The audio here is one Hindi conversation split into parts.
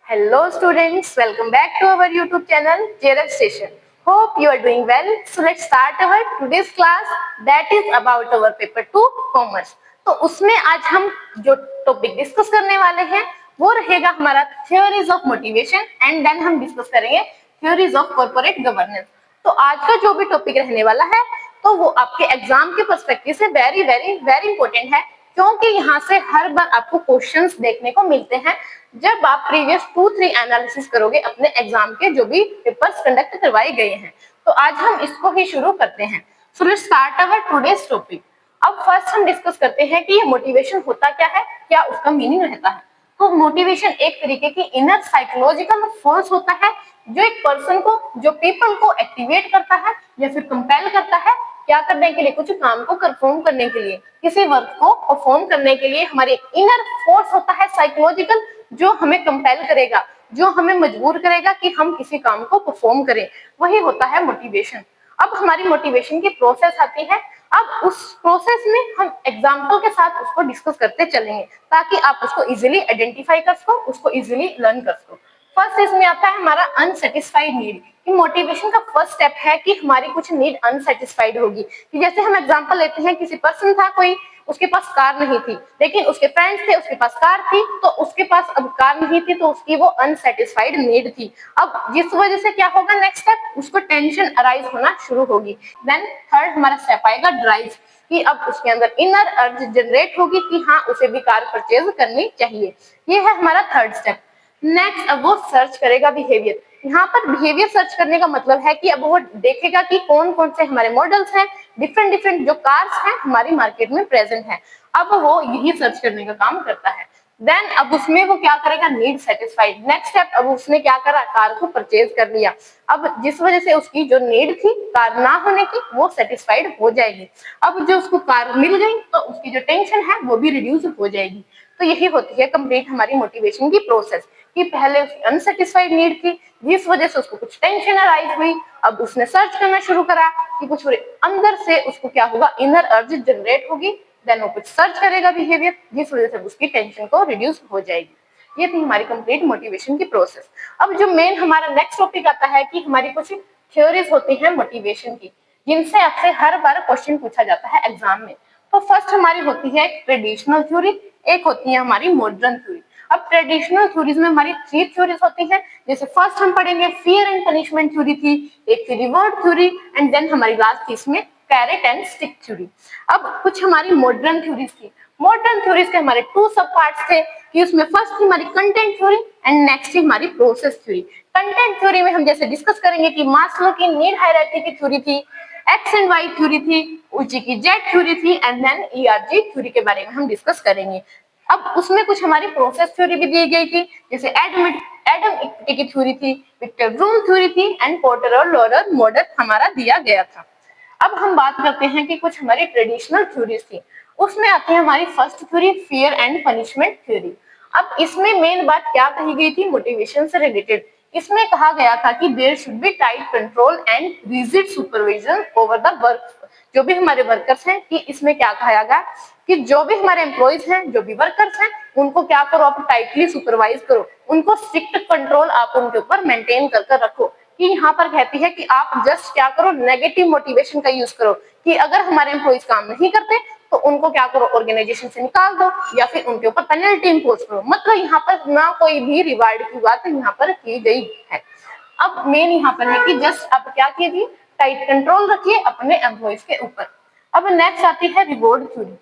Hello students, welcome back to our YouTube channel JRF Station. Hope you are doing well. So let's start our today's class that is about our paper 2 Commerce. तो उसमें आज हम जो टॉपिक डिस्कस करने वाले हैं वो रहेगा हमारा theories of motivation and then हम डिस्कस करेंगे थ्योरीज ऑफ कॉर्पोरेट गवर्नेंस। तो आज का जो भी टॉपिक रहने वाला है तो वो आपके एग्जाम के पर्सपेक्टिव से वेरी वेरी वेरी इंपॉर्टेंट है, क्योंकि यहाँ से हर बार आपको क्वेश्चंस देखने को मिलते हैं जब आप प्रीवियस 2-3 एनालिसिस करोगे अपने एग्जाम के जो भी पेपर्स कंडक्ट करवाए गए हैं। तो आज हम इसको ही शुरू करते हैं। So let's start our today's topic. अब फर्स्ट हम डिस्कस करते हैं कि ये मोटिवेशन होता क्या है, क्या उसका मीनिंग रहता है। तो मोटिवेशन एक तरीके की इनर साइकोलॉजिकल फोर्स होता है जो एक पर्सन को, जो पीपल को एक्टिवेट करता है या फिर कंपेल करता है क्या करने के लिए, कुछ काम को परफॉर्म करने के लिए, किसी वर्क को परफॉर्म करने के लिए हमारे इनर फोर्स होता है साइकोलॉजिकल, जो हमें कंपेल करेगा, जो हमें मजबूर करेगा कि हम किसी काम को परफॉर्म करें, वही होता है मोटिवेशन। अब हमारी मोटिवेशन की प्रोसेस आती है। अब उस प्रोसेस में हम एग्जाम्पल के साथ उसको डिस्कस करते चलेंगे ताकि आप उसको इजीली आइडेंटिफाई कर सको, उसको इजीली लर्न कर सको। फर्स्ट इसमें आता है हमारा अनसेटिस्फाइड नीड। मोटिवेशन का फर्स्ट स्टेप है कि हमारी कुछ नीड अनसेटिस्फाइड होगी। कि जैसे हम एग्जांपल लेते हैं, किसी पर्सन था कोई, उसके पास कार नहीं थी, लेकिन उसके फ्रेंड्स थे, उसके पास कार थी, तो उसके पास अब कार नहीं थी तो उसकी वो अनसेटिस्फाइड नीड थी। अब जिस वजह से क्या होगा, नेक्स्ट स्टेप उसको टेंशन अराइज होना शुरू होगी। देन थर्ड हमारा स्टेप आएगा ड्राइव, कि अब उसके अंदर इनर अर्ज जनरेट होगी कि हाँ उसे भी कार परचेज करनी चाहिए। ये है हमारा थर्ड स्टेप। नेक्स्ट अब वो सर्च करेगा बिहेवियर। यहाँ पर बिहेवियर सर्च करने का मतलब है कि अब वो देखेगा कि कौन कौन से हमारे मॉडल्स हैं, डिफरेंट डिफरेंट जो कार्स हैं हमारी मार्केट में प्रेजेंट है। अब वो यही सर्च करने का काम करता है। देन अब उसमें वो क्या करेगा, नीड सेटिस्फाइड। नेक्स्ट स्टेप, अब उसने क्या करा, कार को परचेज कर लिया। अब जिस वजह से उसकी जो नीड थी कार ना होने की वो सेटिस्फाइड हो जाएगी। अब जो उसको कार मिल गई तो उसकी जो टेंशन है वो भी रिड्यूस हो जाएगी। तो यही होती है कंप्लीट हमारी मोटिवेशन की प्रोसेस, कि पहले उसकी अनसेटिस्फाइड नीड थी जिस वजह से उसको कुछ टेंशन अराइज हुई, अब उसने सर्च करना शुरू करा कि कुछ अंदर से उसको क्या होगा, इनर अर्ज जनरेट होगी। देन वो कुछ सर्च करेगा बिहेवियर जिस वजह से उसकी टेंशन को रिड्यूस हो जाएगी। ये थी हमारी कंप्लीट मोटिवेशन की प्रोसेस। अब जो मेन हमारा नेक्स्ट टॉपिक आता है कि हमारी कुछ थ्योरीज होती हैं मोटिवेशन की, जिनसे आपसे हर बार क्वेश्चन पूछा जाता है एग्जाम में। तो फर्स्ट हमारी होती है ट्रेडिशनल थ्योरी, एक होती है हमारी मॉडर्न थ्योरी। अब ट्रेडिशनल थ्योरीज में हमारी 3 थ्योरीज होती हैं। जैसे फर्स्ट हम पढ़ेंगे फियर एंड पनिशमेंट थ्योरी थी, एक थी रिवॉर्ड थ्योरी, एंड देन हमारी लास्ट थी इसमें कैरेट एंड स्टिक थ्योरी। अब कुछ हमारी मॉडर्न थ्योरीज थी। मॉडर्न थ्योरीज के हमारे 2 सब पार्ट्स थे, कि उसमें फर्स्ट थी हमारी कंटेंट थ्योरी एंड नेक्स्ट थी हमारी प्रोसेस थ्योरी। कंटेंट थ्योरी में हम जैसे डिस्कस करेंगे कि मास्लो की नीड हायरार्की की थ्योरी थी, एक्स एंड वाई थ्योरी थी, उची की जेड थ्योरी थी, एंड देन ईआरजी थ्योरी के बारे में हम डिस्कस करेंगे। अब उसमें कुछ हमारी प्रोसेस थ्योरी भी दी गई थी, जैसे एडम इक्विटी की थ्योरी थी, विक्टर ब्रूम थ्योरी थी, एंड पोर्टर और लॉरर मॉडल हमारा दिया गया था। अब हम बात करते हैं कि कुछ हमारी ट्रेडिशनल थ्योरीज थी। उसमें आती है हमारी first theory fear and punishment theory. अब इसमें मेन बात क्या कही गई थी मोटिवेशन से रिलेटेड, इसमें कहा गया था कि there should be tight control and rigid supervision over the work. जो भी हमारे वर्कर्स हैं, कि इसमें क्या कहा गया कि जो भी हमारे एम्प्लॉइज हैं, जो भी वर्कर्स हैं, उनको क्या करो, आप टाइटली सुपरवाइज करो, उनको स्ट्रिक्ट कंट्रोल आप उनके ऊपर मेंटेन कर रखो। कि यहाँ पर कहती है कि आप जस्ट क्या करो, नेगेटिव मोटिवेशन का यूज करो, कि अगर हमारे एम्प्लॉइज काम नहीं करते तो उनको क्या करो, ऑर्गेनाइजेशन से निकाल दो या फिर उनके ऊपर पेनल्टी इम्पोज करो। मतलब यहाँ पर ना कोई भी रिवार्ड की बात यहाँ पर की गई है। अब मेन यहाँ पर है कि जस्ट आप क्या कीजिए, टाइट कंट्रोल रखिए अपने एम्प्लॉइज के ऊपर। अब नेक्स्ट आती है रिवॉर्ड थ्योरी।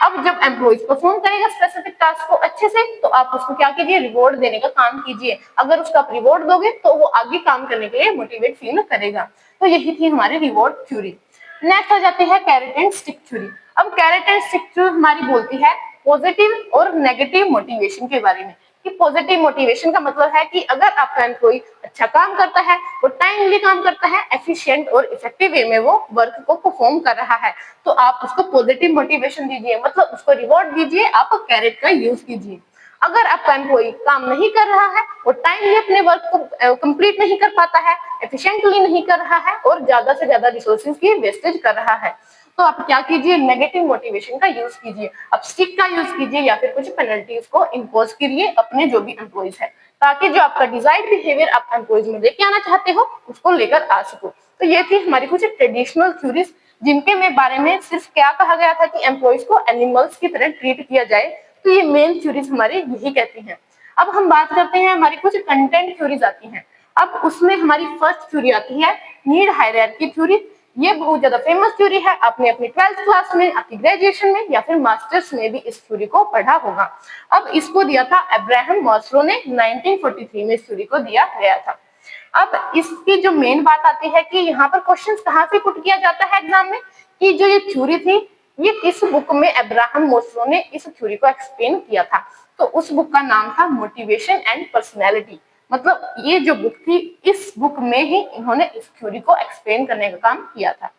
अब जब एम्प्लॉइज परफॉर्म करेगा स्पेसिफिक टास्क को अच्छे से तो आप उसको क्या कीजिए, रिवॉर्ड देने का काम कीजिए। अगर उसको आप रिवॉर्ड दोगे तो वो आगे काम करने के लिए मोटिवेट फील करेगा। तो यही थी हमारी रिवॉर्ड थ्योरी। नेक्स्ट आ जाती है कैरेट एंड स्टिक थ्योरी। अब कैरेट एंड स्टिक थ्योरी हमारी बोलती है पॉजिटिव और नेगेटिव मोटिवेशन के बारे में। कि पॉजिटिव मोटिवेशन का मतलब है कि अगर आपका एम्प्लॉय अच्छा काम करता है, वो टाइमली काम करता है, एफिशिएंट और इफेक्टिव वे में वो वर्क को परफॉर्म कर रहा है, तो आप उसको पॉजिटिव मोटिवेशन दीजिए, मतलब उसको रिवॉर्ड दीजिए, आप कैरेट का यूज कीजिए। अगर आपका एम्प्लॉय काम नहीं कर रहा है, वो टाइमली अपने वर्क को कंप्लीट नहीं कर पाता है, एफिशिएंटली नहीं कर रहा है और ज्यादा से ज्यादा रिसोर्सेज की वेस्टेज कर रहा है, तो आप क्या कीजिए, नेगेटिव मोटिवेशन का यूज कीजिए, आप स्टिक का यूज कीजिए या फिर कुछ पेनल्टीज को इम्पोज करिए अपने जो भी एम्प्लॉइज है, ताकि जो आपका डिजायर्ड बिहेवियर आप एम्प्लॉइज में लेके आना चाहते हो उसको लेकर आ सको। तो ये थी हमारी कुछ ट्रेडिशनल थ्योरीज, जिनके में बारे में सिर्फ क्या कहा गया था कि एम्प्लॉइज को एनिमल्स की तरह ट्रीट किया जाए। तो ये मेन थ्योरीज हमारी यही कहती हैं। अब हम बात करते हैं हमारी कुछ कंटेंट थ्योरीज आती हैं। अब उसमें हमारी फर्स्ट थ्योरी आती है नीड हायरार्की थ्योरी। ये बहुत ज्यादा फेमस थ्योरी है, आपने अपनी 12th क्लास में, आपकी ग्रेजुएशन में या फिर मास्टर्स में भी इस थ्योरी को पढ़ा होगा। अब इसको दिया था अब्राहम मास्लो ने 1943 में इस थ्योरी को दिया गया था। अब इसकी जो मेन बात आती है कि यहाँ पर क्वेश्चंस कहाँ से पुट किया जाता है एग्जाम में, कि जो ये थ्योरी थी ये किस बुक में अब्राहम मास्लो ने इस थ्योरी को एक्सप्लेन किया था। तो उस बुक का नाम था मोटिवेशन एंड पर्सनैलिटी। मतलब ये जो बुक थी, इस बुक में ही इन्होंने इस थ्योरी को एक्सप्लेन करने का काम किया था।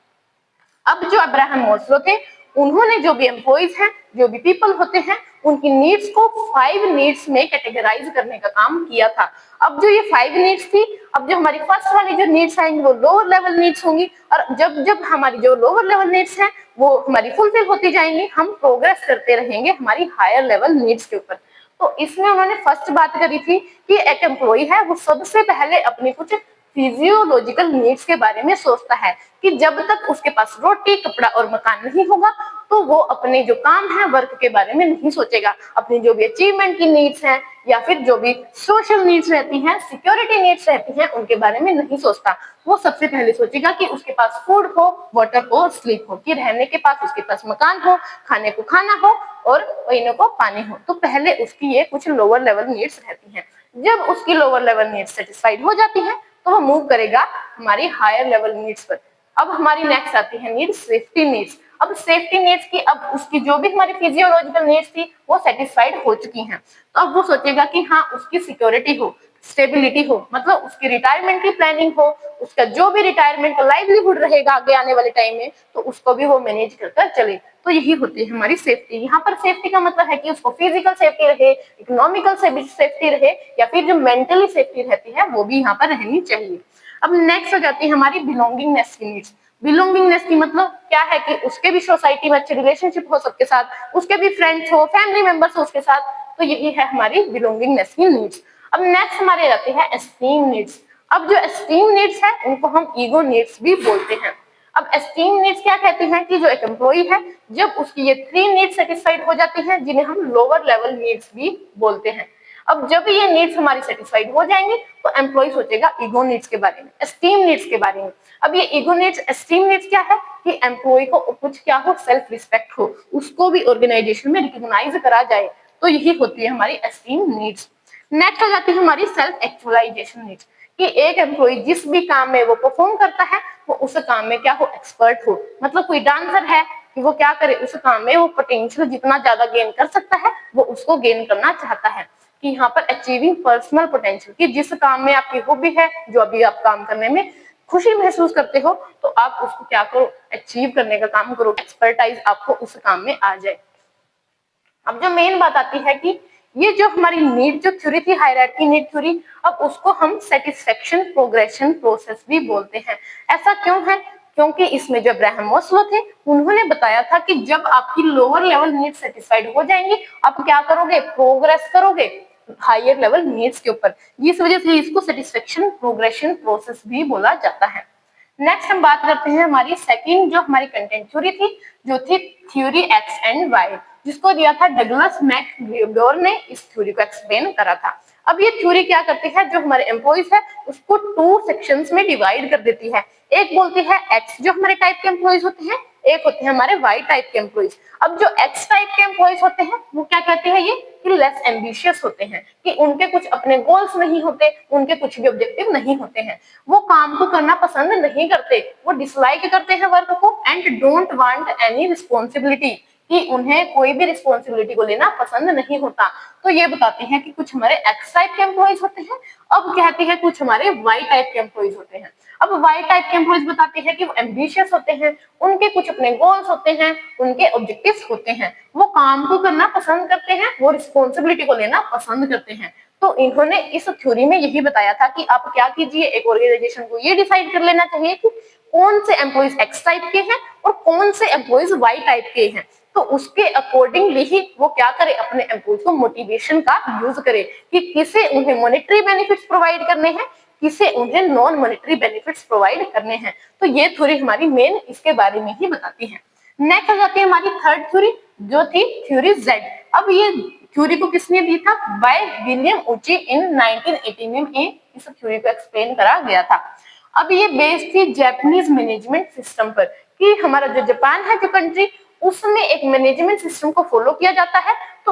अब जो अब्राहम मास्लो थे, उन्होंने जो भी एम्प्लॉइज हैं, जो भी पीपल होते हैं, उनकी नीड्स को 5 नीड्स में कैटेगराइज करने का काम किया था। अब जो ये 5 नीड्स थी, अब जो हमारी फर्स्ट वाली जो नीड्स आएंगी वो लोअर लेवल नीड्स होंगी, और जब जब हमारी जो लोअर लेवल नीड्स हैं वो हमारी फुलफिल होती जाएंगी, हम प्रोग्रेस करते रहेंगे हमारी हायर लेवल नीड्स के ऊपर। तो इसमें उन्होंने फर्स्ट बात करी थी कि एक एम्प्लॉय है वो सबसे पहले अपनी कुछ फिजियोलॉजिकल नीड्स के बारे में सोचता है, कि जब तक उसके पास रोटी, कपड़ा और मकान नहीं होगा तो वो अपने जो काम है, वर्क के बारे में नहीं सोचेगा। अपनी जो भी अचीवमेंट की नीड्स हैं या फिर जो भी सोशल नीड्स रहती हैं, सिक्योरिटी नीड्स रहती हैं, उनके बारे में नहीं सोचता। वो सबसे पहले सोचेगा कि उसके पास फूड हो, वाटर हो, स्लीप हो, कि रहने के पास उसके पास मकान हो, खाने को खाना हो और पीने को पानी हो। तो पहले उसकी ये कुछ लोअर लेवल नीड्स रहती हैं। जब उसकी लोअर लेवल नीड्स सेटिस्फाइड हो जाती हैं तो वो मूव करेगा हमारी हायर लेवल नीड्स पर। अब हमारी नेक्स्ट आती है नीड सेफ्टी नीड्स। अब सेफ्टी नीड्स की, अब उसकी जो भी हमारी फिजियोलॉजिकल नीड्स थी वो सेटिस्फाइड हो चुकी हैं, तो अब वो सोचेगा कि हाँ उसकी सिक्योरिटी हो, स्टेबिलिटी हो, मतलब उसकी रिटायरमेंट की प्लानिंग हो, उसका जो भी रिटायरमेंट का लाइवलीहुड रहेगा आगे आने वाले टाइम में, तो उसको भी वो मैनेज कर चले। तो यही होती है हमारी सेफ्टी। यहाँ पर सेफ्टी का मतलब है कि उसको फिजिकल सेफ्टी रहे, इकोनॉमिकल सेफ्टी रहे, या फिर जो मेंटली सेफ्टी रहती है वो भी यहाँ पर रहनी चाहिए। अब नेक्स्ट हो जाती है हमारी बिलोंगिंगनेस की नीड्स। बिलोंगिंगनेस की मतलब क्या है कि उसके भी सोसाइटी में अच्छे रिलेशनशिप हो सबके साथ, उसके भी फ्रेंड्स हो, फैमिली मेंबर्स हो उसके साथ, तो यही है हमारी बिलोंगिंगनेस की नीड्स। अब नेक्स्ट हमारे आते हैं एस्टीम नीड्स। अब जो एस्टीम नीड्स है उनको हम ईगो नीड्स भी बोलते हैं। अब एस्टीम नीड्स क्या कहते हैं कि जो एक एम्प्लॉई है, जब उसकी ये 3 नीड्स सेटिस्फाइड हो जाती हैं, जिन्हें हम लोअर लेवल नीड्स भी बोलते हैं। अब जब ये नीड्स हमारी सेटिस्फाइड हो जाएंगी तो एम्प्लॉय सोचेगा ईगो नीड्स के बारे में, एस्टीम नीड्स के बारे में। अब ये ईगो नीड्स, एस्टीम नीड्स क्या है कि एम्प्लॉय को कुछ क्या हो, सेल्फ रिस्पेक्ट हो, उसको भी ऑर्गेनाइजेशन में रिकॉग्नाइज करा जाए। तो यही होती है हमारी एस्टीम नीड्स। नेक्स्ट हो जाती है हमारी सेल्फ एक्चुअलाइजेशन नीड्स, कि एक एम्प्लॉय जिस भी काम में वो परफॉर्म करता है वो उस काम में क्या हो, एक्सपर्ट हो। मतलब कोई डांसर है कि वो क्या करे, उस काम में वो पोटेंशियल जितना ज्यादा गेन कर सकता है वो उसको गेन करना चाहता है। कि यहाँ पर अचीविंग पर्सनल पोटेंशियल, कि जिस काम में आपकी हॉबी है, जो अभी आप काम करने में खुशी महसूस करते हो, तो आप उसको क्या करो, अचीव करने का काम करो, एक्सपर्टाइज आपको उस काम में आ जाए। अब जो मेन बात आती है कि ये जो हमारी नीड जो थ्योरी थी, हायरार्की नीड थ्योरी, अब उसको हम सेटिस्फेक्शन प्रोग्रेशन प्रोसेस भी बोलते हैं। ऐसा क्यों है? क्योंकि इसमें जो अब्राहम मास्लो थे उन्होंने बताया था कि जब आपकी लोअर लेवल नीड सेटिस्फाइड हो जाएंगी, आप क्या करोगे, प्रोग्रेस करोगे हायर लेवल नीड्स के ऊपर। इस वजह से इसको सेटिस्फेक्शन प्रोग्रेशन प्रोसेस भी बोला जाता है। नेक्स्ट हम बात करते हैं हमारी सेकंड जो हमारी कंटेंट थ्योरी थी, जो थी थ्योरी एक्स एंड वाई, जिसको दिया था डगलस मैकग्रेगोर ने इस थ्योरी को एक्सप्लेन करा था। अब ये थ्योरी क्या करती है, जो हमारे एम्प्लॉइज है उसको 2 सेक्शंस में डिवाइड कर देती है। एक बोलती है एक्स जो हमारे टाइप के एम्प्लॉइज होते हैं, एक होते हैं हमारे वाई टाइप के एम्प्लॉइज। अब जो एक्स टाइप के एम्प्लॉइज होते हैं वो क्या कहते हैं, ये कि लेस एम्बिशियस होते हैं, कि उनके कुछ अपने गोल्स नहीं होते, उनके कुछ भी ऑब्जेक्टिव नहीं होते हैं, वो काम को करना पसंद नहीं करते, वो डिसलाइक करते हैं वर्क को, and don't want any responsibility, कि उन्हें कोई भी रिस्पॉन्सिबिलिटी को लेना पसंद नहीं होता। तो ये बताते हैं कि कुछ हमारे एक्स टाइप के एम्प्लॉइज होते हैं। अब कहते हैं कुछ हमारे वाई टाइप के एम्प्लॉइज होते हैं। अब वाई टाइप के एम्प्लॉइज बताते हैं कि वो एम्बिशियस होते हैं, उनके कुछ अपने गोल्स होते हैं, उनके ऑब्जेक्टिव्स होते हैं, वो काम को करना पसंद करते हैं, वो रिस्पॉन्सिबिलिटी को लेना पसंद करते हैं। तो इन्होंने इस थ्योरी में यही बताया था कि आप क्या कीजिए, एक ऑर्गेनाइजेशन को ये डिसाइड कर लेना चाहिए कि कौन से एम्प्लॉइज एक्स टाइप के हैं और कौन से एम्प्लॉइज वाई टाइप के हैं। तो उसके अकॉर्डिंगली ही वो क्या करे, अपने एम्प्लॉइज को मोटिवेशन का यूज करे कि किसे उन्हें मॉनेटरी बेनिफिट्स प्रोवाइड करने हैं, किसे उन्हें नॉन मॉनेटरी बेनिफिट्स प्रोवाइड करने हैं। तो ये थ्योरी हमारी मेन इसके बारे में ही बताती है। नेक्स्ट आ जाती है हमारी थर्ड थ्योरी, जो थी थ्योरी जेड। अब ये थ्योरी को किसने दी था, बाय विलियम उची इन 1918 में इस थ्योरी को एक्सप्लेन करा गया था। अब ये बेस्ड थी जापानीज मैनेजमेंट सिस्टम पर, कि हमारा जो जापान है जो कंट्री, उसमें एक मैनेजमेंट सिस्टम को फॉलो किया जाता है। तो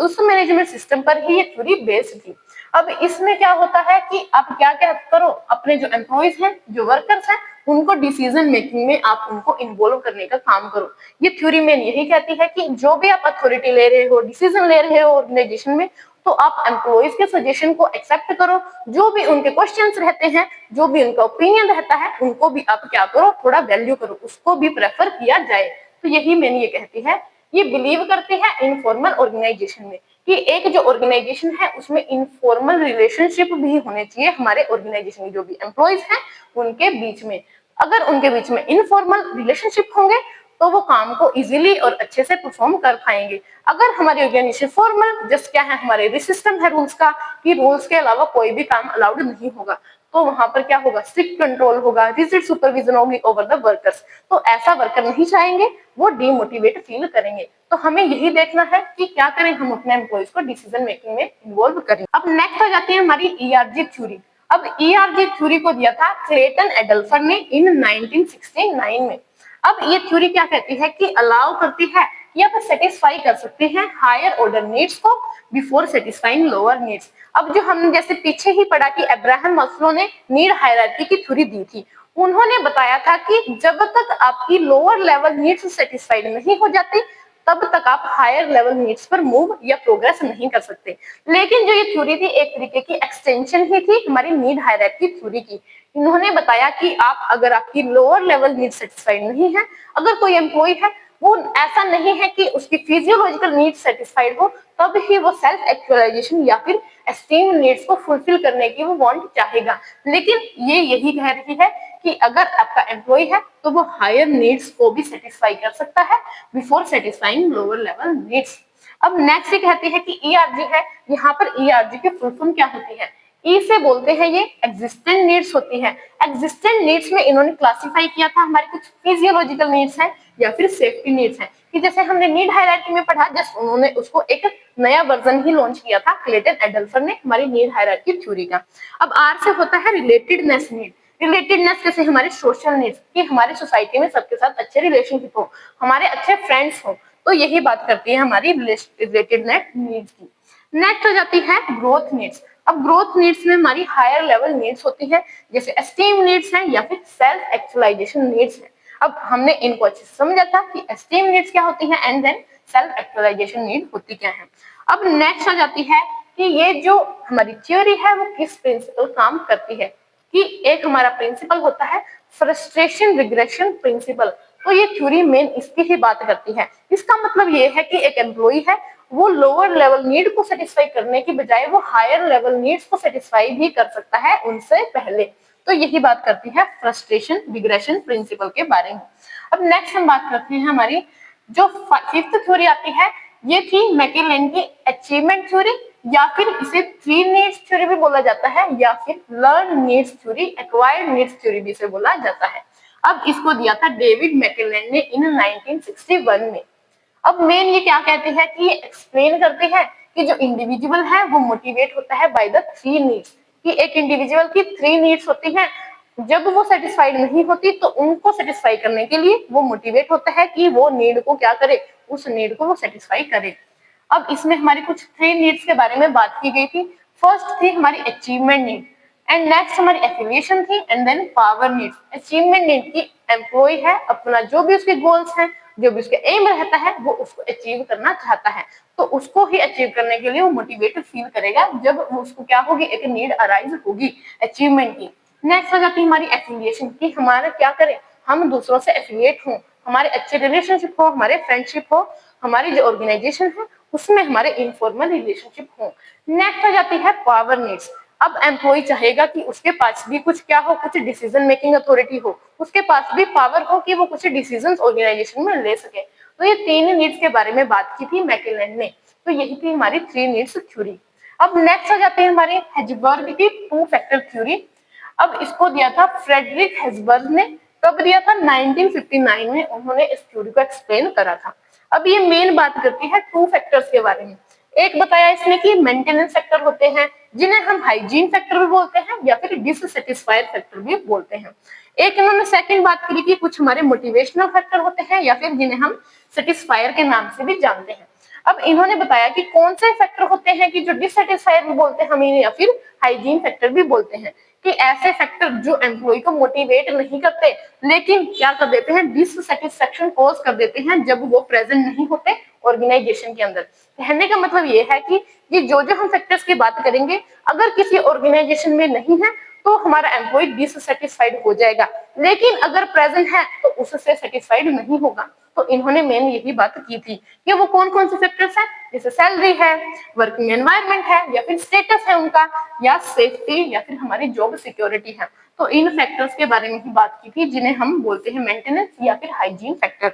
उस मैनेजमेंट सिस्टम पर ही ये थ्योरी बेस्ड थी। अब इसमें क्या होता है कि आप क्या क्या करो, अपने जो एम्प्लॉइज हैं, जो वर्कर्स हैं, उनको डिसीजन मेकिंग में आप उनको इन्वॉल्व करने का काम करो। ये थ्योरी में यही कहती है कि जो भी आप अथॉरिटी ले रहे हो, डिसीजन ले रहे हो ऑर्गेनाइजेशन में, तो आप एम्प्लॉइज के सजेशन को एक्सेप्ट करो। जो भी उनके क्वेश्चंस रहते हैं, जो भी उनका ओपिनियन रहता है, उनको भी आप क्या करो, थोड़ा वैल्यू करो, उसको भी प्रेफर किया जाए। तो यही मैंने ये कहती है, ये बिलीव करती है इनफॉर्मल ऑर्गेनाइजेशन में, कि एक जो ऑर्गेनाइजेशन है उसमें इनफॉर्मल रिलेशनशिप भी होने चाहिए हमारे ऑर्गेनाइजेशन के जो भी एम्प्लॉइज हैं उनके बीच में। अगर उनके बीच में इनफॉर्मल रिलेशनशिप होंगे तो वो काम को इजीली और अच्छे से परफॉर्म कर पाएंगे। अगर हमारी ऑर्गेनाइजेशन फॉर्मल, जस्ट क्या है, हमारे सिस्टम है रूल्स का, कि रूल्स के अलावा कोई भी काम अलाउड नहीं होगा, तो वहां पर क्या होगा, स्ट्रिक्ट कंट्रोल होगा, रिजिड सुपरविजन होगी ओवर द वर्कर्स। तो ऐसा वर्कर नहीं चाहेंगे, वो डीमोटिवेट फील करेंगे। तो हमें यही देखना है कि क्या करें, हम अपने एम्प्लॉइज को डिसीजन मेकिंग में इन्वॉल्व करें। अब नेक्स्ट आ जाती है हमारी ईआरजी थ्योरी। अब ईआरजी थ्योरी को दिया था क्लेटन एडल्फर ने इन 1969 में। अब ये थ्योरी क्या कहती है कि अलाउ करती है कि आप सेटिस्फाई कर सकते हैं हायर ऑर्डर नीड्स को बिफोर सेटिस्फाइंग लोअर नीड्स। अब जो हमने जैसे पीछे ही पढ़ा कि अब्राहम मास्लो ने नीड हायरार्की की थ्योरी दी थी, उन्होंने बताया था कि जब तक आपकी लोअर लेवल नीड्स सेटिस्फाइड नहीं हो जाती, तब तक आप हायर लेवल नीड्स पर मूव या प्रोग्रेस नहीं कर सकते। लेकिन जो ये थ्योरी थी, एक तरीके की एक्सटेंशन ही थी हमारी नीड हायरार्की थ्योरी की। इन्होंने बताया कि आप अगर आपकी लोअर लेवल नीड सेटिस्फाइड नहीं है, अगर कोई एम्प्लॉय है वो ऐसा नहीं है कि उसकी फिजियोलॉजिकल नीड सेटिस्फाइड हो, तब ही वो सेल्फ एक्चुअलाइजेशन या फिर एस्टीम नीड्स को फुलफिल करने की वो वांट चाहेगा। लेकिन ये यही कह रही है कि अगर आपका एम्प्लॉय है तो वो हायर नीड्स को भी सेटिस्फाई कर सकता है before satisfying lower level needs. अब नेक्स्ट ये कहती है कि ईआरजी है, यहाँ पर ईआरजी की फुल फॉर्म क्या होती है, ई से बोलते हैं ये एग्जिस्टेंट नीड्स होती है। एग्जिस्टेंट नीड्स में इन्होंने क्लासिफाई किया था हमारे कुछ फिजियोलॉजिकल नीड्स हैं या फिर सेफ्टी नीड्स हैं, कि जैसे हमने नीड हायरार्की में पढ़ा, जस्ट उन्होंने उसको एक नया वर्जन ही लॉन्च किया था क्लेटन एडल्फर ने हमारी नीड हायरार्की थ्योरी का। अब आर से होता है रिलेटेडनेस नीड। रिलेटेडनेस जैसे हमारे सोशल नीड्स, कि हमारी सोसाइटी में सबके साथ अच्छे रिलेशनशिप हो, हमारे अच्छे फ्रेंड्स हो, तो यही बात करती है हमारी रिलेटेडनेस नीड्स की। नेक्स्ट हो जाती है ग्रोथ नीड्स। अब ग्रोथ नीड्स में हमारी हायर लेवल नीड्स होती है, जैसे एस्टीम नीड्स हैं या फिर सेल्फ एक्चुअलाइजेशन नीड्स हैं। अब हमने इनको अच्छे से समझा था कि एस्टीम नीड्स क्या होती है and then self actualisation need होती क्या है। अब नेक्स्ट आ जाती है कि ये जो हमारी थ्योरी है वो किस प्रिंसिपल काम करती है, कि एक हमारा प्रिंसिपल होता है फ्रस्ट्रेशन रिग्रेशन प्रिंसिपल। तो ये थ्योरी मेन इसकी ही बात करती है। इसका मतलब ये है कि एक एम्प्लॉय है, वो लोअर लेवल नीड को सेटिस्फाई करने की बजाय वो हायर लेवल नीड्स को सेटिस्फाई भी कर सकता है उनसे पहले। तो यही बात करती है फ्रस्ट्रेशन रिग्रेशन प्रिंसिपल के बारे में। अब नेक्स्ट हम बात करते हैं हमारी जो फिफ्थ थ्योरी आती है, ये थी मैकिलन की अचीवमेंट थ्योरी, या फिर इसे थ्री नीड्स थ्योरी भी बोला जाता है, या फिर learn needs theory, acquired needs theory भी इसे बोला जाता है। अब इसको दिया था डेविड मैकिलन ने इन 1961 में। अब मेन ये क्या कहते हैं कि ये एक्सप्लेन करते हैं कि जो इंडिविजुअल है वो मोटिवेट होता है बाय द थ्री नीड्स, कि एक इंडिविजुअल की थ्री नीड्स होती हैं, जब वो सेटिस्फाइड नहीं होती तो उनको सेटिस्फाई करने के लिए वो मोटिवेट होता है कि वो नीड को क्या करे, उस नीड को वो सेटिस्फाई करे। अब इसमें हमारी कुछ थ्री नीड्स के बारे में बात की गई थी। फर्स्ट थी हमारी अचीवमेंट नीड, एंड नेक्स्ट हमारी एफिलिएशन थी, and then power needs. Achievement need की एम्प्लॉय है अपना जो भी उसके गोल्स हैं, जो भी उसका एम रहता है, वो उसको अचीव करना चाहता है, तो उसको ही अचीव करने के लिए वो मोटिवेटेड फील करेगा जब उसको क्या होगी, एक नीड अराइज होगी अचीवमेंट की। नेक्स्ट हो जाती है हमारी एफिलिएशन, कि हमारा क्या करें, हम दूसरों से एफिलिएट हों, हमारे अच्छे रिलेशनशिप हो, हमारे फ्रेंडशिप हो, हमारी जो ऑर्गेनाइजेशन है उसमें हमारे इनफॉर्मल रिलेशनशिप हो। नेक्स्ट आ जाती है पावर नीड्स। अब एम्प्लॉय चाहेगा कि उसके पास भी कुछ क्या हो, कुछ डिसीजन मेकिंग अथॉरिटी हो, उसके पास भी पावर हो कि वो कुछ डिसीजंस ऑर्गेनाइजेशन में ले सके। तो ये तीन नीड्स के बारे में बात की थी मैकलेलैंड ने। तो यही थी हमारी थ्री नीड्स थ्योरी। अब नेक्स्ट आ जाते हैं हमारे हेजबर्ग की टू फैक्टर थ्योरी। अब इसको दिया था फ्रेडरिक हेजबर्ग ने। कब दिया था? 1959 में उन्होंने इस थ्योरी को एक्सप्लेन करा था। अब ये मेन बात करती है टू फैक्टर्स के बारे में। एक बताया इसने कि मेंटेनेंस फैक्टर होते हैं जिन्हें हम हाइजीन फैक्टर भी बोलते हैं या फिर डिससैटिस्फायर फैक्टर भी बोलते हैं। एक इन्होंने सेकंड बात करी कि कुछ हमारे मोटिवेशनल फैक्टर होते हैं या फिर जिन्हें हम सेटिस्फायर के नाम से भी जानते हैं। अब इन्होंने बताया कि कौन से फैक्टर होते हैं कि जो डिससैटिस्फायर भी बोलते हैं हम इन्हें या फिर हाइजीन फैक्टर भी बोलते हैं, कि ऐसे फैक्टर जो एम्प्लॉय को मोटिवेट नहीं करते लेकिन क्या कर देते हैं, डिससैटिस्फैक्शन कॉज कर देते हैं जब वो प्रेजेंट नहीं होते ऑर्गेनाइजेशन के अंदर। कहने का मतलब ये है कि ये जो जो हम फैक्टर्स की बात करेंगे अगर किसी ऑर्गेनाइजेशन में नहीं है तो हमारा एम्प्लॉय डिससैटिस्फाइड हो जाएगा, लेकिन अगर प्रेजेंट है तो उससे सेटिस्फाइड नहीं होगा। तो इन्होंने मेन यही बात की थी कि वो कौन कौन से फैक्टर्स हैं, जैसे सैलरी है, वर्किंग एनवायरनमेंट है या फिर स्टेटस है उनका, या सेफ्टी या फिर हमारी जॉब सिक्योरिटी है। तो इन फैक्टर्स के बारे में ही बात की थी जिन्हें हम बोलते हैं मेंटेनेंस या फिर हाइजीन फैक्टर।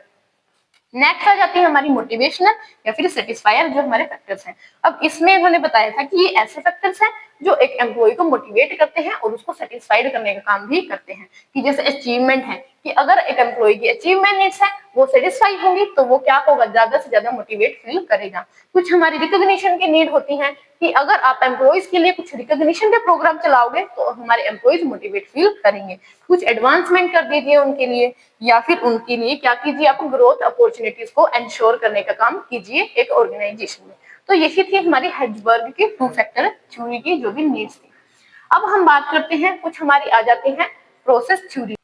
नेक्स्ट आ जाती है हमारी मोटिवेशनल या फिर सेटिस्फायर जो हमारे फैक्टर्स हैं। अब इसमें इन्होंने बताया था कि ये ऐसे फैक्टर्स हैं जो एक एम्प्लॉय को मोटिवेट करते हैं और उसको सेटिस्फाइड करने का काम भी करते हैं। कि जैसे अचीवमेंट है कि अगर एक एम्प्लॉय की अचीवमेंट नीड्स है वो सेटिस्फाई होंगी तो वो क्या होगा, ज्यादा से ज्यादा मोटिवेट फील करेगा। कुछ हमारी रिकॉग्निशन की नीड होती है कि अगर आप एम्प्लॉयज के लिए कुछ रिकॉग्निशन के प्रोग्राम चलाओगे तो हमारे एम्प्लॉयज मोटिवेट फील करेंगे। कुछ एडवांसमेंट कर दीजिए उनके लिए या फिर उनके लिए क्या कीजिए, आप ग्रोथ अपॉर्चुनिटीज को एंश्योर करने का काम कीजिए एक ऑर्गेनाइजेशन में। तो यही थी हमारी हेजबर्ग की टू फैक्टर थ्योरी की जो भी नीड्स थी। अब हम बात करते हैं कुछ हमारी आ जाती है प्रोसेस थ्योरी।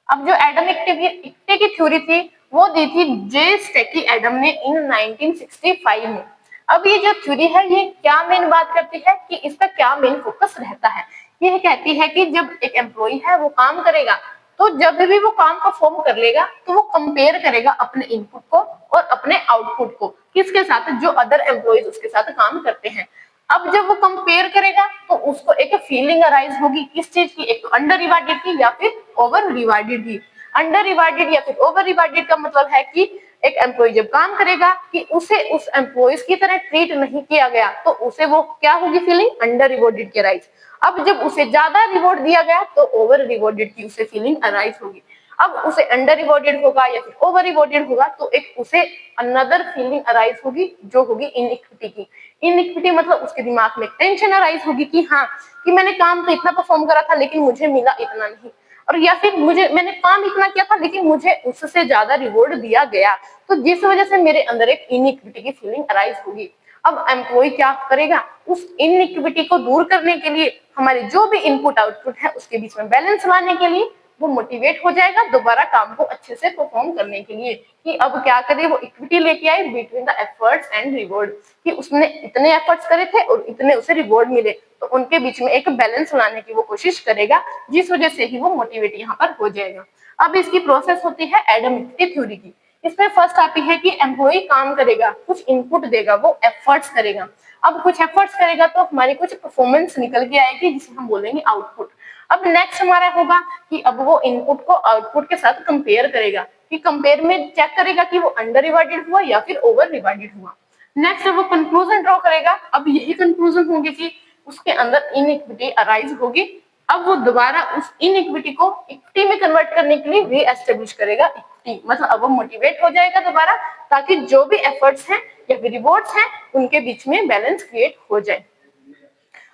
अब जो एडम इक्टे की थ्योरी थी वो दी थी जे स्टेकी एडम ने इन 1965 में। अब ये जो थ्योरी है ये क्या मेन बात करती है कि इसका क्या मेन फोकस रहता है। ये कहती है कि जब एक एम्प्लॉय है वो काम करेगा तो जब भी वो काम परफॉर्म कर लेगा तो वो कंपेयर करेगा अपने इनपुट को और अपने आउटपुट को किसके साथ, जो अदर एम्प्लॉयज उसके साथ काम करते हैं। अब जब वो कंपेयर करेगा तो उसको एक फीलिंग अराइज होगी किस चीज की, एक अंडर रिवार्डेड की या फिर ओवर रिवार्डेड की। अंडर रिवार्डेड या फिर ओवर रिवार्डेड का मतलब है कि एक एम्प्लॉय जब काम करेगा कि उसे उस एम्प्लॉयज की तरह ट्रीट नहीं किया गया तो उसे वो क्या होगी, फीलिंग अंडर रिवॉर्डेड की अराइज। अब जब उसे ज्यादा रिवॉर्ड दिया गया तो ओवर रिवॉर्डेड की उसे फीलिंग अराइज होगी। अब उसे अंडर रिवॉर्डेड होगा या फिर ओवर रिवॉर्डेड होगा तो एक उसे अनदर फीलिंग अराइज होगी जो होगी इनइक्विटी की। इनइक्विटी मतलब उसके दिमाग में टेंशन अराइज होगी कि हाँ कि मैंने काम तो इतना परफॉर्म करा था लेकिन मुझे मिला इतना नहीं, और या फिर मैंने काम इतना किया था लेकिन मुझे उससे ज्यादा रिवॉर्ड दिया गया, तो जिस वजह से मेरे अंदर एक इनइक्विटी की फीलिंग अराइज होगी। अब एम्प्लॉय क्या करेगा, उस इनइक्विटी को दूर करने के लिए हमारे जो भी इनपुट आउटपुट है उसके बीच में बैलेंस लाने के लिए वो मोटिवेट हो जाएगा दोबारा काम को अच्छे से परफॉर्म करने के लिए। कि अब क्या करे, वो इक्विटी लेके आए between the efforts and reward, कि उसने इतने एफर्ट्स करे थे और इतने उसे रिवॉर्ड मिले, तो उनके बीच में एक बैलेंस लाने की वो कोशिश करेगा जिस वजह से ही वो मोटिवेट यहाँ पर हो जाएगा। अब इसकी प्रोसेस होती है एडम इक्विटी थ्योरी की। इसमें फर्स्ट आती है कि एम्प्लॉय काम करेगा, कुछ इनपुट देगा, वो एफर्ट्स करेगा। अब कुछ एफर्ट्स करेगा तो हमारी कुछ परफॉर्मेंस निकल के आएगी जिसे हम बोलेंगे आउटपुट। अब नेक्स्ट हमारा होगा कि अब वो इनपुट को आउटपुट के साथ कंपेयर करेगा, कि कंपेयर में चेक करेगा कि वो अंडर रिवार्डेड हुआ या फिर ओवर रिवार्डेड हुआ। नेक्स्ट वो कंक्लूजन ड्रॉ करेगा। अब यही कंक्लूजन होगी कि उसके अंदर इनइक्विटी अराइज होगी। अब वो दोबारा उस इनइक्विटी को इक्विटी में कन्वर्ट करने के लिए रीएस्टेब्लिश करेगा इक्विटी, मतलब अब वो मोटिवेट हो जाएगा दोबारा ताकि जो भी एफर्ट्स हैं या फिर रिवॉर्ड्स हैं उनके बीच में बैलेंस क्रिएट हो जाए।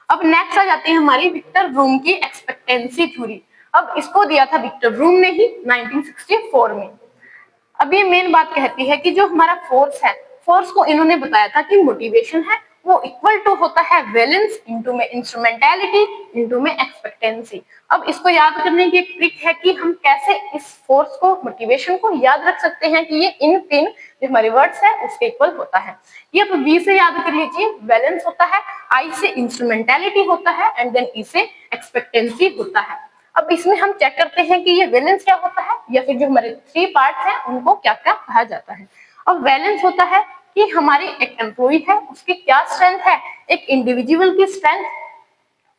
अब नेक्स्ट आ जाती है हमारी विक्टर ब्रूम की एक्सपेक्टेंसी थ्योरी। अब इसको दिया था विक्टर ब्रूम ने ही 1964 में। अब ये मेन बात कहती है कि जो हमारा फोर्स है, फोर्स को इन्होंने बताया था कि मोटिवेशन है वो इक्वल टू होता है वैलेंस इनटू में इंस्ट्रूमेंटैलिटी इनटू में एक्सपेक्टेंसी। अब इसको याद करने की एक ट्रिक है कि हम कैसे इस फोर्स को, मोटिवेशन को याद रख सकते हैं कि ये इन तीन जो हमारे वर्ड्स है उसके इक्वल होता है। ये तो बी से याद कर लीजिए, वैलेंस होता है, आई से इंस्ट्रूमेंटैलिटी होता है एंड देन ई से एक्सपेक्टेंसी होता है। अब इसमें हम चेक करते हैं कि ये वैलेंस क्या होता है या फिर जो हमारे थ्री पार्ट्स हैं उनको क्या क्या कहा जाता है। अब वैलेंस होता है कि हमारी एक एम्प्लॉय है उसकी क्या स्ट्रेंथ है, एक इंडिविजुअल की strength,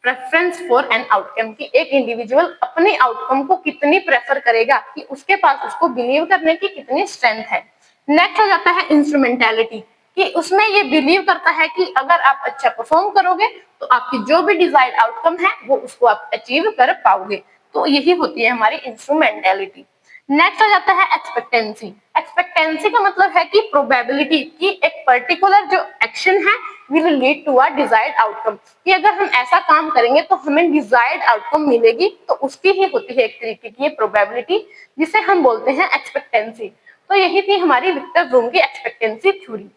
preference for an outcome की एक इंडिविजुअल अपने आउटकम को कितनी प्रेफर करेगा, कि उसके पास उसको बिलीव करने की कितनी स्ट्रेंथ है। नेक्स्ट हो जाता है इंस्ट्रूमेंटेलिटी, कि उसमें ये बिलीव करता है कि अगर आप अच्छा परफॉर्म करोगे तो आपकी जो भी डिजायर्ड आउटकम है वो उसको आप अचीव कर पाओगे। तो यही होती है हमारी इंस्ट्रूमेंटेलिटी। नेक्स्ट हो जाता है एक्सपेक्टेंसी। एक्सपेक्टेंसी का मतलब है कि प्रोबेबिलिटी कि एक पर्टिकुलर जो एक्शन है will lead to a desired outcome, कि अगर हम ऐसा काम करेंगे तो हमें डिजायर्ड आउटकम मिलेगी, तो उसकी ही होती है एक तरीके की ये प्रोबेबिलिटी, जिसे हम बोलते हैं एक्सपेक्टेंसी। तो यही थी हमारी विक्टर ब्रूम की एक्सपेक्टेंसी थ्योरी।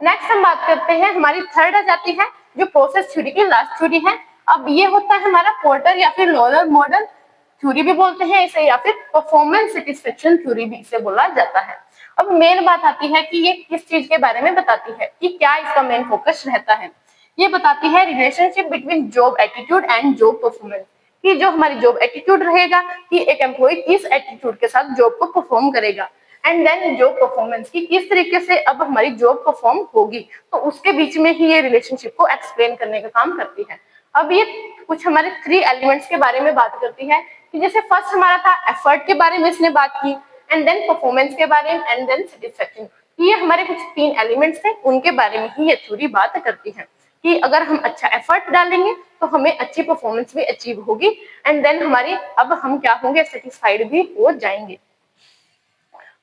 नेक्स्ट हम बात करते हैं, हमारी थर्ड आ जाती है जो प्रोसेस थ्योरी की लास्ट थ्योरी है। अब ये होता है हमारा पोर्टर या फिर लोअर मॉडल थ्योरी भी बोलते हैं इसे, या फिर परफॉर्मेंस सेटिस्फेक्शन थ्योरी भी इसे बोला जाता है। अब मेन बात आती है कि ये किस चीज के बारे में बताती है, कि क्या इसका मेन फोकस रहता है। ये बताती है relationship between job attitude and job performance, कि जो हमारी जॉब एटीट्यूड रहेगा, कि एक एम्प्लॉय किस एटीट्यूड के साथ जॉब को परफॉर्म करेगा, एंड देन जॉब परफॉर्मेंस की किस तरीके से अब हमारी जॉब परफॉर्म होगी, तो उसके बीच में ही ये रिलेशनशिप को एक्सप्लेन करने का काम करती है। अब ये कुछ हमारे 3 एलिमेंट्स के बारे में बात करती है, कि जैसे फर्स्ट हमारा था एफर्ट के बारे में इसने बात की, एंड देन परफॉर्मेंस के बारे में, एंड देन सेटिस्फेक्शन। ये हमारे कुछ 3 एलिमेंट्स थे, उनके बारे में ही ये थ्योरी बात करती है, कि अगर हम अच्छा एफर्ट डालेंगे तो हमें अच्छी परफॉर्मेंस भी अचीव होगी, एंड देन हमारी अब हम क्या होंगे, सेटिस्फाइड भी हो जाएंगे।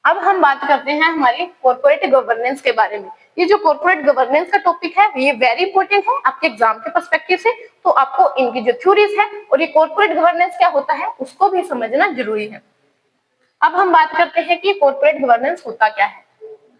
अब हम बात करते हैं हमारी कॉर्पोरेट गवर्नेंस के बारे में। ये जो कॉर्पोरेट गवर्नेंस का टॉपिक है ये वेरी इंपॉर्टेंट है आपके एग्जाम के पर्सपेक्टिव से, तो आपको इनकी जो थ्योरीज है और ये कॉर्पोरेट गवर्नेंस क्या होता है उसको भी समझना जरूरी है। अब हम बात करते हैं कि कॉर्पोरेट गवर्नेंस होता क्या है।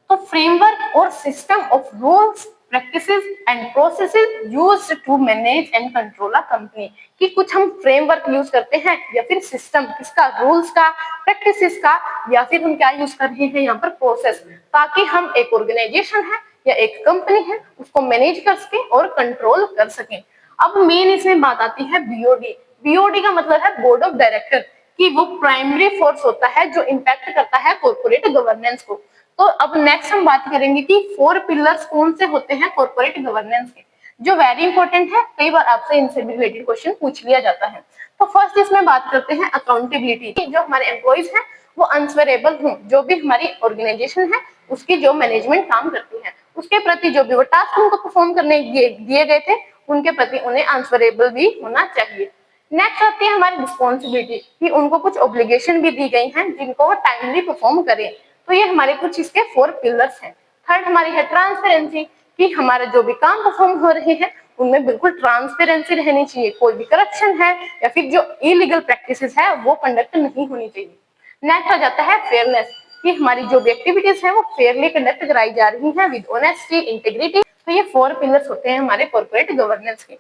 तो फ्रेमवर्क और system of rules, practices and processes used to manage and control a company, कि कुछ हम फ्रेमवर्क यूज करते हैं या फिर सिस्टम किसका, रूल्स का, प्रैक्टिसेस का, या फिर हम क्या यूज कर रहे हैं यहाँ पर प्रोसेस, ताकि हम एक ऑर्गेनाइजेशन है या एक कंपनी है उसको मैनेज कर सके और कंट्रोल कर सके। अब मेन इसमें बात आती है बीओडी। बीओडी का मतलब है बोर्ड ऑफ डायरेक्टर, कि वो प्राइमरी फोर्स होता है जो इम्पैक्ट करता है कॉर्पोरेट गवर्नेंस को। तो अब नेक्स्ट हम बात करेंगे कि 4 पिलर्स कौन से होते हैं कॉर्पोरेट गवर्नेंस के, जो वेरी इंपॉर्टेंट है, कई बार आपसे इनसे भी रिलेटेड क्वेश्चन पूछ लिया जाता है। तो फर्स्ट इसमें बात करते हैं अकाउंटेबिलिटी, जो हमारे एम्प्लॉइज हैं वो आंसरेबल हों, जो भी हमारी ऑर्गेनाइजेशन है उसकी जो मैनेजमेंट काम करती है उसके प्रति जो भी वो टास्क उनको परफॉर्म करने दिए गए थे उनके प्रति उन्हें आंसरेबल भी होना चाहिए। नेक्स्ट आती है हमारी रिस्पॉन्सिबिलिटी, कि उनको कुछ ऑब्लिगेशन भी दी गई हैं जिनको वो टाइमली परफॉर्म करें। तो ये हमारे कुछ इसके 4 पिलर्स हैं। थर्ड हमारी है ट्रांसपेरेंसी, कि हमारे जो भी काम परफॉर्म हो रहे हैं उनमें बिल्कुल ट्रांसपेरेंसी रहनी चाहिए, कोई भी करप्शन है या फिर जो इलीगल प्रैक्टिसेस है वो कंडक्ट नहीं होनी चाहिए। नेक्स्ट आ जाता है फेयरनेस, कि हमारी जो भी एक्टिविटीज है वो फेयरली कंडक्ट कराई जा रही है विद ऑनेस्टी, इंटीग्रिटी। तो ये 4 पिलर्स होते हैं हमारे कॉर्पोरेट गवर्नेंस के।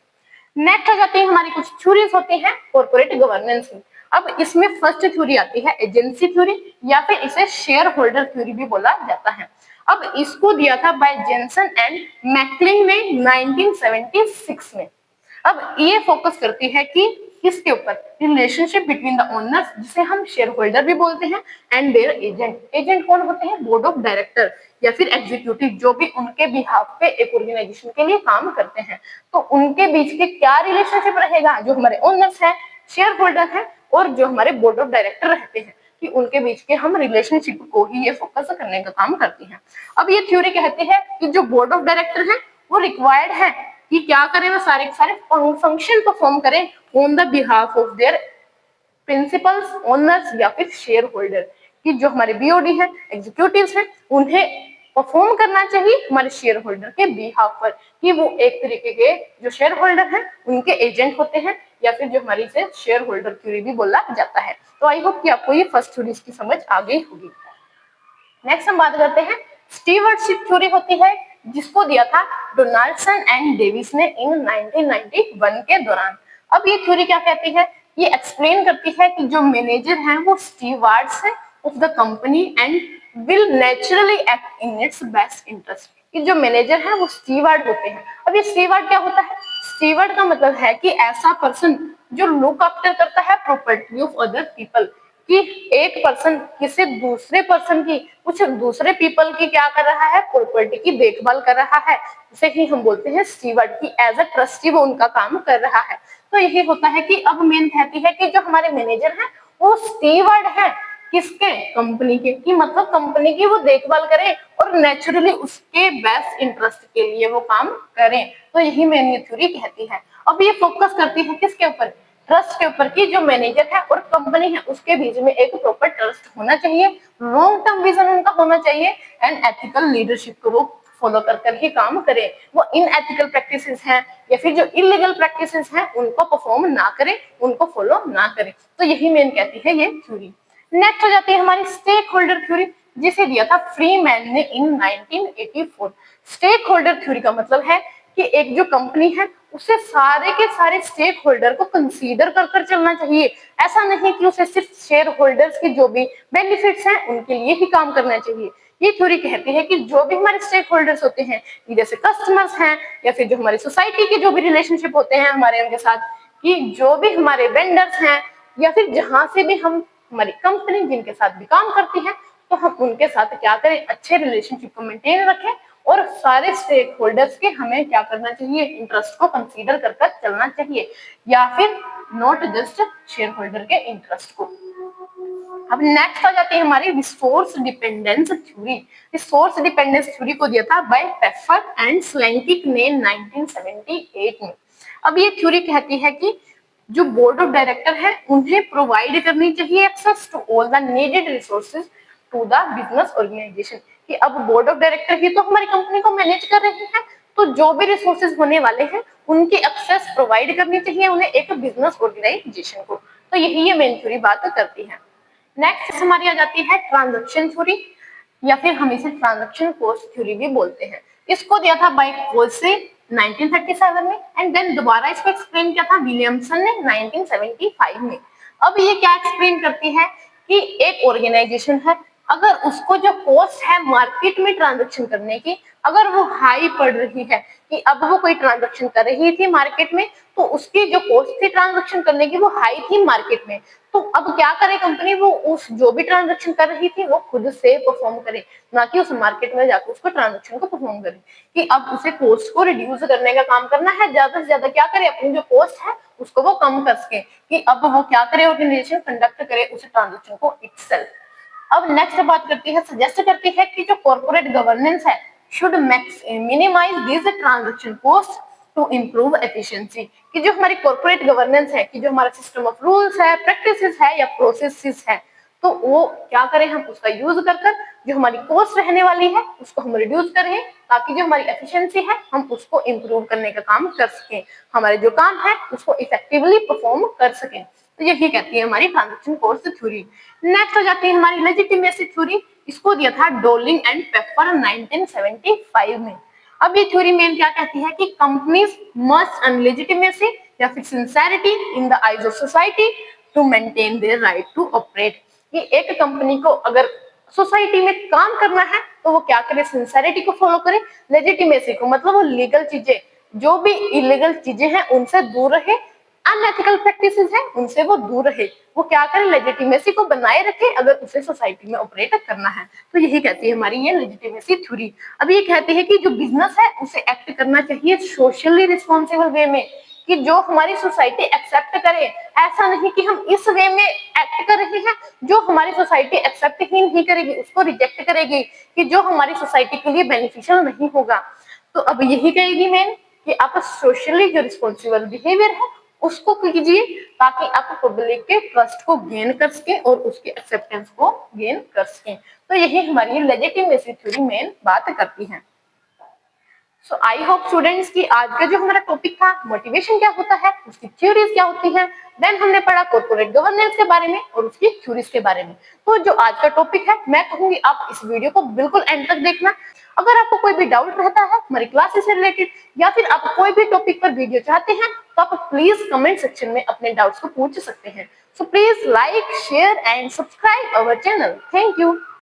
नेक्स्ट आ जाती है हमारी कुछ थ्योरीज होती हैं कॉर्पोरेट गवर्नेंस की। अब इसमें फर्स्ट थ्योरी आती है एजेंसी थ्योरी, या फिर इसे शेयर होल्डर थ्योरी भी बोला जाता है। अब इसको दिया था बाय जेनसन एंड मैकलिन ने 1976 में। अब ये फोकस करती है कि किसके ऊपर, रिलेशनशिप बिटवीन द ओनर्स, जिसे हम शेयर होल्डर भी बोलते हैं, एंड देयर एजेंट। एजेंट कौन होते हैं, बोर्ड ऑफ डायरेक्टर या फिर एग्जीक्यूटिव, जो भी उनके बिहाफ पे एक ऑर्गेनाइजेशन के लिए काम करते हैं। तो उनके बीच के क्या रिलेशनशिप रहेगा, जो हमारे ओनर्स हैं, शेयर होल्डर हैं, और जो हमारे बोर्ड ऑफ डायरेक्टर रहते हैं, कि उनके बीच के हम रिलेशनशिप को ही ये फोकस करने का काम करती है। अब ये थ्योरी कहती है कि जो बोर्ड ऑफ डायरेक्टर है वो रिक्वायर्ड है कि क्या करें, वो सारे सारे फंक्शन परफॉर्म करें on the behalf of their principles, owners या फिर शेयर होल्डर, कि जो हमारे बीओडी है, एग्जीक्यूटिव्स हैं, उन्हें परफॉर्म करना चाहिए हमारे शेयर होल्डर के बिहाफ पर, कि वो एक तरीके के जो शेयर होल्डर हैं उनके एजेंट होते हैं, या फिर जो हमारी से शेयर होल्डर थ्योरी भी बोला जाता है। तो आई होप कि आपको ये फर्स्ट थ्योरी की समझ आ गई होगी। नेक्स्ट हम बात करते हैं स्टीवर्डशिप थ्योरी होती है, जिसको दिया था डोनाल्डसन एंड डेविस ने इन 1991 के दौरान। अब ये थ्योरी क्या कहती है, ये एक्सप्लेन करती है कि जो मैनेजर हैं वो स्टीवर्ड्स हैं of the company and will naturally act in its best interest, कि जो मैनेजर है वो स्टीवर्ड होते हैं। अब ये स्टीवर्ड क्या होता है, स्टीवर्ड का मतलब है कि ऐसा पर्सन जो लुक आफ्टर करता है प्रॉपर्टी ऑफ अदर पीपल, कि एक पर्सन किसी दूसरे पर्सन की, कुछ दूसरे पीपल की क्या कर रहा है, प्रॉपर्टी की देखभाल कर रहा है, उसे ही हम बोलते हैं स्टीवर्ड, की एज अ ट्रस्टी वो उनका काम कर रहा है। तो यही होता है कि अब मेन कहती है कि जो हमारे मैनेजर हैं वो स्टीवर्ड है, किसके, कंपनी के, कि मतलब कंपनी की वो देखभाल करें और नेचुरली उसके बेस्ट इंटरेस्ट के लिए वो काम करें। तो यही मेन ये थ्योरी कहती है। अब ये फोकस करती है किसके ऊपर, ट्रस्ट के ऊपर, की जो मैनेजर है और कंपनी है उसके बीच में एक प्रॉपर ट्रस्ट होना चाहिए, लॉन्ग टर्म विजन उनका होना चाहिए, एंड एथिकल लीडरशिप को वो फॉलो कर ही काम करें। वो इनएथिकल प्रैक्टिसेस हैं या फिर जो इलीगल प्रैक्टिसेस हैं उनको परफॉर्म ना करें, उनको फॉलो ना करें। तो यही मेन कहती है ये थ्योरी। नेक्स्ट हो जाती है हमारी स्टेक होल्डर थ्योरी, जिसे दिया था फ्रीमैन ने इन 1984। स्टेक होल्डर थ्योरी का मतलब है कि एक जो कंपनी है उसे सारे के सारे स्टेक होल्डर को कंसीडर कर चलना चाहिए। ऐसा नहीं कि उसे सिर्फ शेयर होल्डर्स की जो भी बेनिफिट्स हैं उनके लिए ही काम करना चाहिए। ये थ्योरी कहती है कि जो भी हमारे स्टेक होल्डर्स होते हैं, जैसे कस्टमर्स हैं या फिर जो हमारी सोसाइटी के जो भी रिलेशनशिप होते हैं हमारे उनके साथ, कि जो भी हमारे वेंडर्स हैं या फिर जहां से भी हम, हमारी कंपनी जिनके साथ भी काम करती है, तो हम उनके साथ क्या करें, अच्छे रिलेशनशिप को मेंटेन रखें और सारे स्टेक होल्डर्स के हमें क्या करना चाहिए, इंटरेस्ट को कंसीडर कर चलना चाहिए, या फिर नॉट जस्ट शेयर होल्डर के इंटरेस्ट को। अब नेक्स्ट आ जाती है हमारी resource dependence theory. Resource dependence theory को दिया था बाय पेफर एंड स्लैंकिक ने 1978 में। अब ये थ्योरी कहती है कि जो बोर्ड ऑफ डायरेक्टर है उन्हें प्रोवाइड करनी चाहिए access to all the needed resources to the business organisation, कि अब बोर्ड ऑफ डायरेक्टर ही तो हमारी कंपनी को मैनेज कर रही है, तो जो भी रिसोर्सेज होने वाले हैं उनकी एक्सेस प्रोवाइड करनी चाहिए उन्हें एक बिजनेस ऑर्गेनाइजेशन को। तो यही ये मेन थ्योरी बात करती है। नेक्स्ट हमारी आ जाती है ट्रांजैक्शन थ्योरी, या फिर हम इसे ट्रांजैक्शन कॉस्ट थ्योरी भी बोलते हैं। इसको दिया था बाय कोल्से 1937 में, एंड देन दोबारा इसको एक्सप्लेन किया था विलियमसन ने 1975 में। अब ये क्या एक्सप्लेन करती है कि एक ऑर्गेनाइजेशन है, अगर उसको जो कॉस्ट है मार्केट में ट्रांजैक्शन करने की, अगर वो हाई पड़ रही है, कि अब वो कोई ट्रांजैक्शन कर रही थी मार्केट में तो उसकी जो कॉस्ट थी ट्रांजैक्शन करने की वो हाई थी मार्केट में, तो अब क्या करे कंपनी, वो उस जो भी ट्रांजैक्शन कर रही थी वो खुद से परफॉर्म करे, ना कि उस मार्केट में जाकर उसको ट्रांजैक्शन को परफॉर्म करे, कि अब उसे कॉस्ट को रिड्यूस करने का काम करना है, ज्यादा से ज्यादा क्या करे, अपनी जो कॉस्ट है उसको वो कम कर सके, कि अब वो क्या करे, ऑर्गेनाइजेशन कंडक्ट करे उस ट्रांजैक्शन को इटसेल्फ। अब नेक्स्ट बात करती है, सजेस्ट करती है कि जो कॉर्पोरेट गवर्नेंस है should minimise this transaction cost to improve efficiency, कि जो हमारी कॉर्पोरेट गवर्नेंस है, कि जो हमारा सिस्टम ऑफ रूल्स है, प्रैक्टिसेस है या प्रोसेसेस है, तो वो क्या करें, हम उसका यूज कर जो हमारी कॉस्ट रहने वाली है उसको हम रिड्यूस करें, ताकि जो हमारी एफिशिएंसी है हम उसको इम्प्रूव करने का काम कर सकें, हमारे जो काम है उसको इफेक्टिवली परफॉर्म कर सकें। तो यही कहती है हमारी ट्रांजैक्शन कॉस्ट थ्योरी। नेक्स्ट हो जाती है हमारी लेजिटिमेसी थ्योरी। इसको दिया था डोलिंग एंड पेपर 1975 में। अब ये थ्योरी मेन क्या कहती है कि कंपनीज मस्ट अर्न लेजिटिमेसी या फिर sincerity in the eyes of society to maintain their right to operate, कि एक कंपनी को अगर सोसाइटी में काम करना है तो वो क्या करे, सिंसेरिटी को फॉलो करे, लेजिटिमेसी को मतलब वो लीगल चीजें, जो भी इलीगल चीजें हैं उनसे दूर रहे, अनएथिकल प्रैक्टिसेस है उनसे वो दूर रहे, वो क्या करे, लेजिटिमेसी को बनाए रखे अगर उसे सोसाइटी में ऑपरेट करना है। तो यही कहती है हमारी ये लेजिटिमेसी थ्योरी। अब ये कहती है कि जो बिजनेस है उसे एक्ट करना चाहिए सोशली रिस्पॉन्सिबल वे में, कि जो हमारी सोसाइटी एक्सेप्ट करे, ऐसा नहीं कि हम इस वे में एक्ट कर रहे हैं जो हमारी सोसाइटी एक्सेप्ट ही नहीं करेगी, उसको रिजेक्ट करेगी, कि जो हमारी सोसाइटी के लिए बेनिफिशियल नहीं होगा। तो अब यही कहेगी मेन कि आप सोशली जो रिस्पॉन्सिबल बिहेवियर है उसको कीजिए, ताकि आप पब्लिक के ट्रस्ट को गेन कर सके और उसके एक्सेप्टेंस को गेन कर सके। तो यही हमारी लेजिटिमेसी थ्योरी मेन बात करती है। सो आई होप स्टूडेंट्स कि आज का जो हमारा टॉपिक था मोटिवेशन क्या होता है, उसकी थ्योरीज क्या होती हैं, देन हमने पढ़ा कॉर्पोरेट गवर्नेंस के बारे में और उसकी थ्योरीज के बारे में। तो जो आज का टॉपिक है मैं कहूंगी आप इस वीडियो को बिल्कुल एंड तक देखना। अगर आपको कोई भी डाउट रहता है हमारी क्लासेस से रिलेटेड या फिर आप कोई भी टॉपिक पर वीडियो चाहते हैं तो आप प्लीज कमेंट सेक्शन में अपने डाउट्स को पूछ सकते हैं। So please like share and subscribe our channel. Thank you.